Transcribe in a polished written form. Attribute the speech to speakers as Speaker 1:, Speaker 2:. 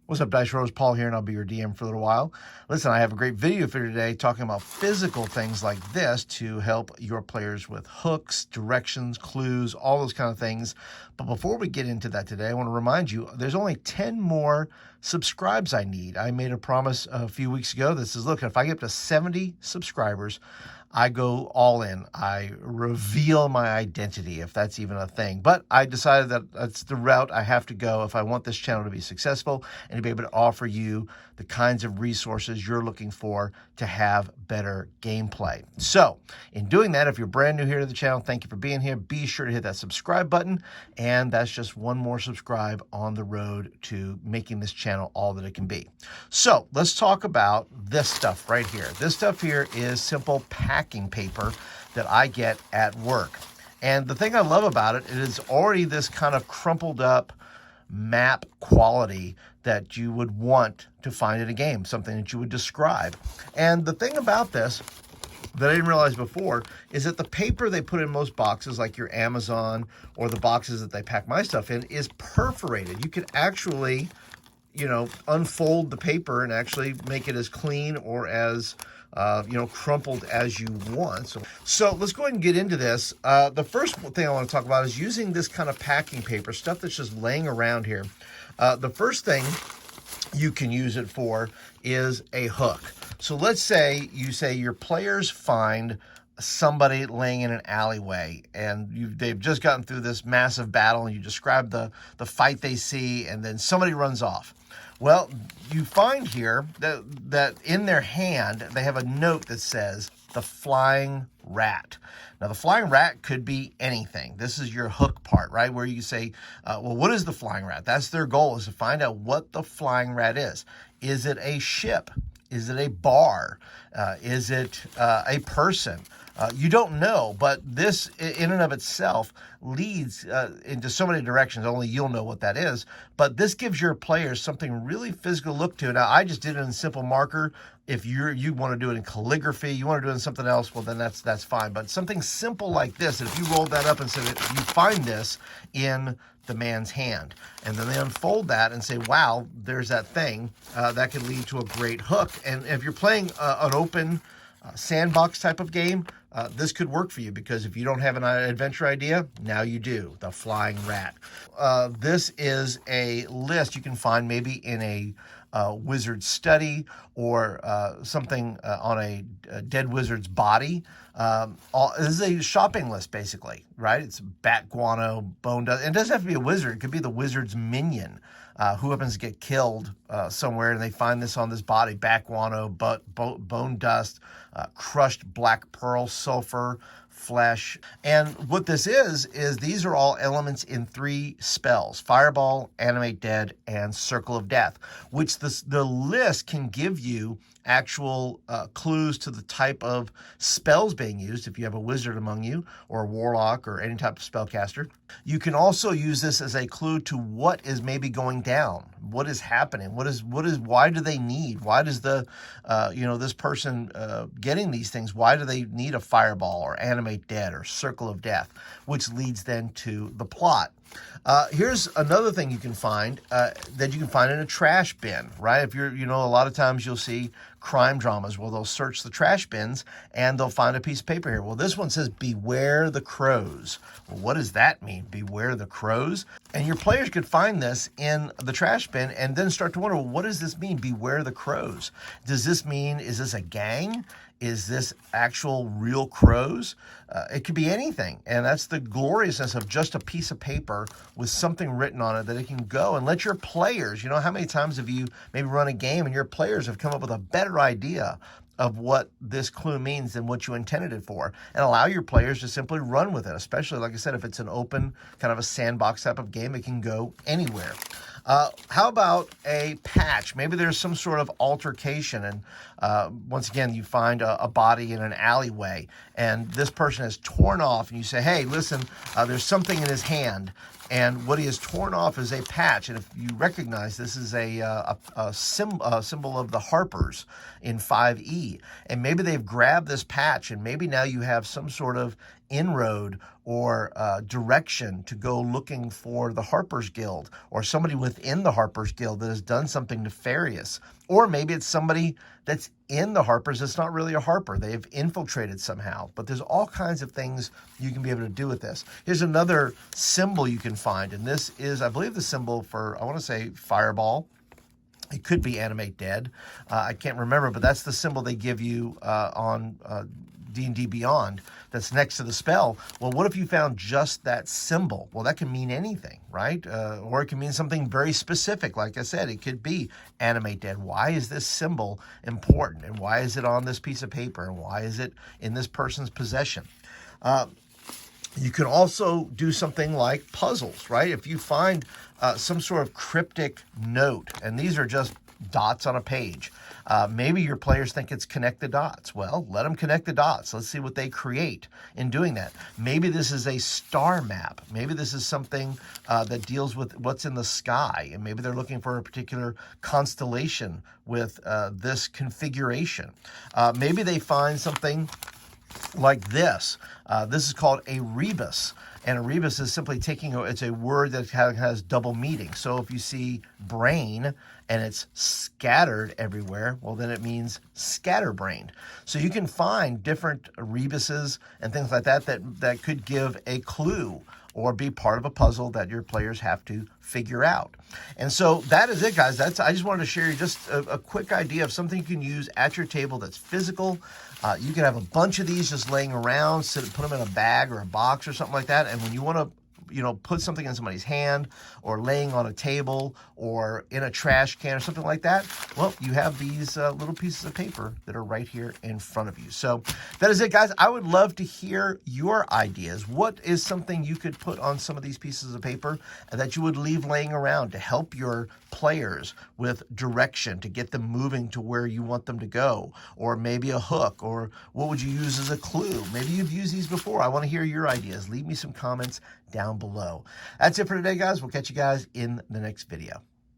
Speaker 1: What's up, Dice Rose? Paul here, and I'll be your DM for a little while. Listen, I have a great video for you today talking about physical things like this to help your players with hooks, directions, clues, all those kind of things. But before we get into that today, I want to remind you there's only 10 more subscribes I need. I made a promise a few weeks ago that says, look, if I get up to 70 subscribers, I go all in. I reveal my identity, if that's even a thing. But I decided that that's the route I have to go if I want this channel to be successful and to be able to offer you the kinds of resources you're looking for to have better gameplay. So in doing that, if you're brand new here to the channel, thank you for being here. Be sure to hit that subscribe button. And that's just one more subscribe on the road to making this channel all that it can be. So let's talk about this stuff right here. This stuff here is simple packing paper that I get at work. And the thing I love about it is already this kind of crumpled up map quality that you would want to find in a game, something that you would describe. And the thing about this that I didn't realize before is that the paper they put in most boxes, like your Amazon or the boxes that they pack my stuff in, is perforated. You can actually, unfold the paper and actually make it as clean or as crumpled as you want. So let's go ahead and get into this. The first thing I want to talk about is using this kind of packing paper, stuff that's just laying around here. The first thing you can use it for is a hook. So let's say your players find somebody laying in an alleyway and they've just gotten through this massive battle, and you describe the fight they see, and then somebody runs off. Well, you find here that in their hand, they have a note that says, the flying rat. Now, the flying rat could be anything. This is your hook part, right? Where you say, well, what is the flying rat? That's their goal, is to find out what the flying rat is. Is it a ship? Is it a bar? Is it a person? You don't know, but this in and of itself leads into so many directions. Only you'll know what that is. But this gives your players something really physical to look to. Now, I just did it in simple marker. If you want to do it in calligraphy, you want to do it in something else, well, then that's fine. But something simple like this, if you rolled that up and said you find this in the man's hand, and then they unfold that and say, wow, there's that thing, that could lead to a great hook. And if you're playing an open sandbox type of game, this could work for you, because if you don't have an adventure idea, now you do. The flying rat. This is a list you can find maybe in a wizard study or something on a dead wizard's body. This is a shopping list, basically, right? It's bat guano, bone dust. It doesn't have to be a wizard. It could be the wizard's minion who happens to get killed somewhere, and they find this on this body: bat guano, bone dust, crushed black pearl, sulfur, flesh. And what this is these are all elements in 3 spells: Fireball, Animate Dead, and Circle of Death, which the list can give you actual clues to the type of spells being used if you have a wizard among you, or a warlock, or any type of spellcaster. You can also use this as a clue to what is maybe going down, what is happening, why do they need, why does this person getting these things, why do they need a fireball or animate dead or circle of death, which leads then to the plot. Here's another thing you can find that you can find in a trash bin, right? If you're, a lot of times you'll see crime dramas where they'll search the trash bins and they'll find a piece of paper here. Well, this one says, beware the crows. Well, what does that mean? Beware the crows? And your players could find this in the trash bin and then start to wonder, well, what does this mean? Beware the crows. Does this mean, is this a gang? Is this actual real crows? It could be anything. And that's the gloriousness of just a piece of paper with something written on it that it can go and let your players, how many times have you maybe run a game and your players have come up with a better idea of what this clue means than what you intended it for, and allow your players to simply run with it, especially, like I said, if it's an open kind of a sandbox type of game, it can go anywhere. How about a patch? Maybe there's some sort of altercation, and once again, you find a body in an alleyway, and this person has torn off, and you say, hey, listen, there's something in his hand, and what he has torn off is a patch. And if you recognize, this is a symbol of the Harpers in 5e. And maybe they've grabbed this patch, and maybe now you have some sort of inroad or direction to go looking for the Harper's Guild, or somebody within the Harper's Guild that has done something nefarious. Or maybe it's somebody that's in the Harper's that's not really a Harper. They've infiltrated somehow. But there's all kinds of things you can be able to do with this. Here's another symbol you can find, and this is, I believe, the symbol for, I want to say, Fireball. It could be Animate Dead. I can't remember, but that's the symbol they give you on D&D Beyond that's next to the spell. Well, what if you found just that symbol? Well, that can mean anything, right? Or it can mean something very specific. Like I said, it could be Animate Dead. Why is this symbol important? And why is it on this piece of paper? And why is it in this person's possession? You can also do something like puzzles, right? If you find some sort of cryptic note, and these are just dots on a page, maybe your players think it's connect the dots. Well, let them connect the dots. Let's see what they create in doing that. Maybe this is a star map. Maybe this is something that deals with what's in the sky, and maybe they're looking for a particular constellation with this configuration. Maybe they find something like this. This is called a rebus. And a rebus is simply it's a word that has double meaning. So if you see brain and it's scattered everywhere, well, then it means scatterbrained. So you can find different rebuses and things like that that could give a clue or be part of a puzzle that your players have to figure out. And so that is it, guys. I just wanted to share you just a quick idea of something you can use at your table that's physical. You can have a bunch of these just laying around, put them in a bag or a box or something like that. And when you want to put something in somebody's hand or laying on a table or in a trash can or something like that, well, you have these little pieces of paper that are right here in front of you. So that is it, guys. I would love to hear your ideas. What is something you could put on some of these pieces of paper that you would leave laying around to help your players with direction, to get them moving to where you want them to go? Or maybe a hook, or what would you use as a clue? Maybe you've used these before. I want to hear your ideas. Leave me some comments down below. That's it for today, guys. We'll catch you guys in the next video.